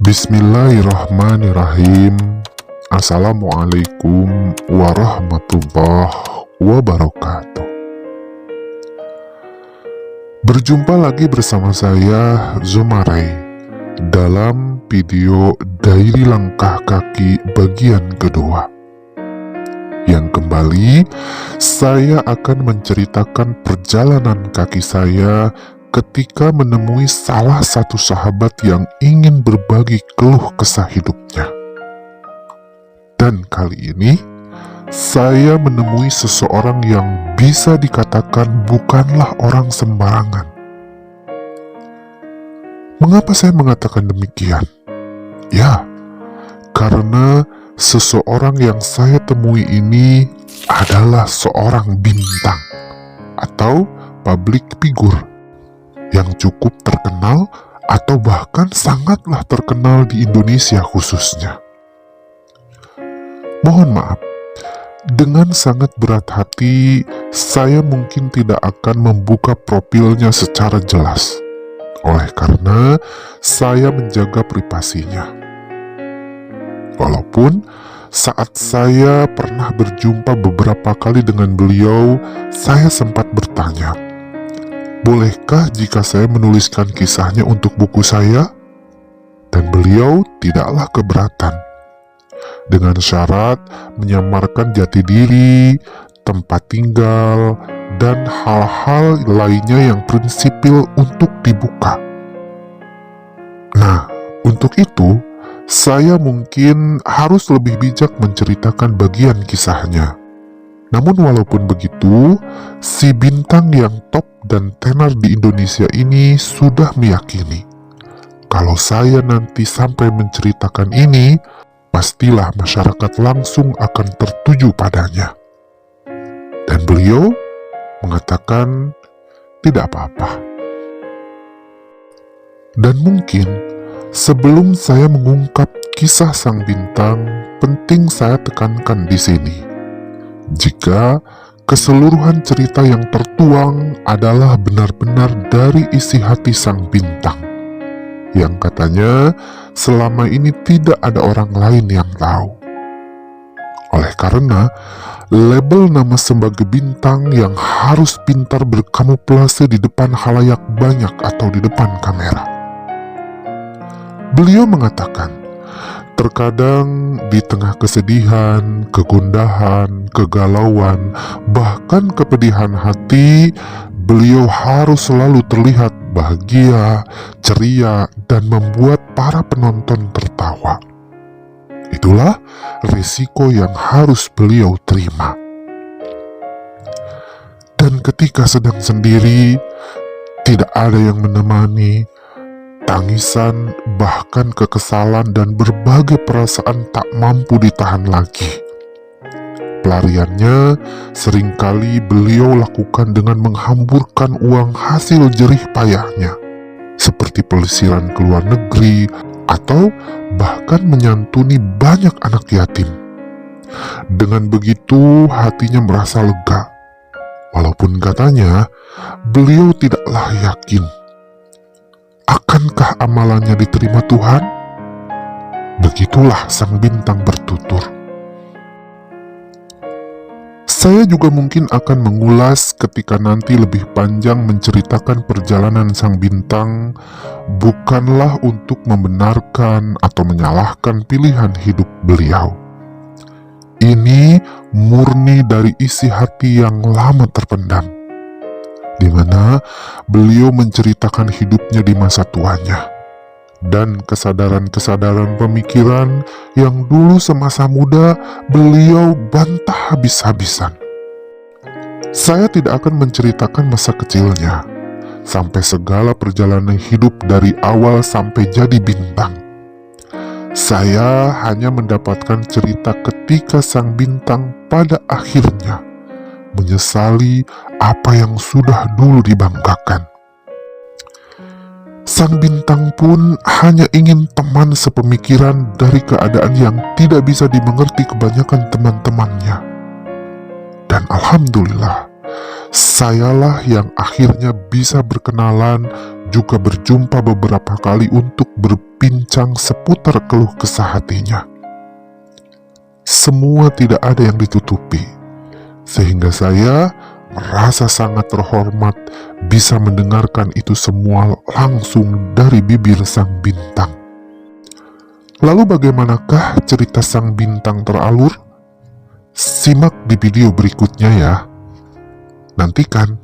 Bismillahirrahmanirrahim. Assalamualaikum warahmatullahi wabarakatuh. Berjumpa lagi bersama saya, Zumaray, dalam video Diary Langkah Kaki bagian kedua. Yang kembali, saya akan menceritakan perjalanan kaki saya ketika menemui salah satu sahabat yang ingin berbagi keluh kesah hidupnya. Dan kali ini, saya menemui seseorang yang bisa dikatakan bukanlah orang sembarangan. Mengapa saya mengatakan demikian? Ya, karena seseorang yang saya temui ini adalah seorang bintang atau public figure yang cukup terkenal atau bahkan sangatlah terkenal di Indonesia khususnya. Mohon maaf, dengan sangat berat hati saya mungkin tidak akan membuka profilnya secara jelas, oleh karena saya menjaga privasinya. Walaupun saat saya pernah berjumpa beberapa kali dengan beliau, saya sempat bertanya, bolehkah jika saya menuliskan kisahnya untuk buku saya? Dan beliau tidaklah keberatan, dengan syarat menyamarkan jati diri, tempat tinggal, dan hal-hal lainnya yang prinsipil untuk dibuka. Nah, untuk itu, saya mungkin harus lebih bijak menceritakan bagian kisahnya. Namun walaupun begitu, si bintang yang top dan tenar di Indonesia ini sudah meyakini kalau saya nanti sampai menceritakan ini, pastilah masyarakat langsung akan tertuju padanya. Dan beliau mengatakan tidak apa-apa. Dan mungkin sebelum saya mengungkap kisah sang bintang, penting saya tekankan di sini. Jika keseluruhan cerita yang tertuang adalah benar-benar dari isi hati sang bintang, yang katanya selama ini tidak ada orang lain yang tahu. Oleh karena label nama sebagai bintang yang harus pintar berkamuflase di depan khalayak banyak atau di depan kamera. Beliau mengatakan, terkadang di tengah kesedihan, kegundahan, kegalauan, bahkan kepedihan hati, beliau harus selalu terlihat bahagia, ceria, dan membuat para penonton tertawa. Itulah risiko yang harus beliau terima. Dan ketika sedang sendiri, tidak ada yang menemani, tangisan, bahkan kekesalan dan berbagai perasaan tak mampu ditahan lagi. Pelariannya seringkali beliau lakukan dengan menghamburkan uang hasil jerih payahnya, seperti pelesiran ke luar negeri atau bahkan menyantuni banyak anak yatim. Dengan begitu hatinya merasa lega, walaupun katanya beliau tidaklah yakin akankah amalannya diterima Tuhan? Begitulah sang bintang bertutur. Saya juga mungkin akan mengulas ketika nanti lebih panjang menceritakan perjalanan sang bintang, bukanlah untuk membenarkan atau menyalahkan pilihan hidup beliau. Ini murni dari isi hati yang lama terpendam, di mana beliau menceritakan hidupnya di masa tuanya, dan kesadaran-kesadaran pemikiran yang dulu semasa muda beliau bantah habis-habisan. Saya tidak akan menceritakan masa kecilnya, sampai segala perjalanan hidup dari awal sampai jadi bintang. Saya hanya mendapatkan cerita ketika sang bintang pada akhirnya menyesali apa yang sudah dulu dibanggakan. Sang bintang pun hanya ingin teman sepemikiran dari keadaan yang tidak bisa dimengerti kebanyakan teman-temannya. Dan alhamdulillah, sayalah yang akhirnya bisa berkenalan, juga berjumpa beberapa kali untuk berbincang seputar keluh kesah hatinya. Semua tidak ada yang ditutupi, sehingga saya merasa sangat terhormat bisa mendengarkan itu semua langsung dari bibir sang bintang. Lalu bagaimanakah cerita sang bintang teralur? Simak di video berikutnya ya. Nantikan.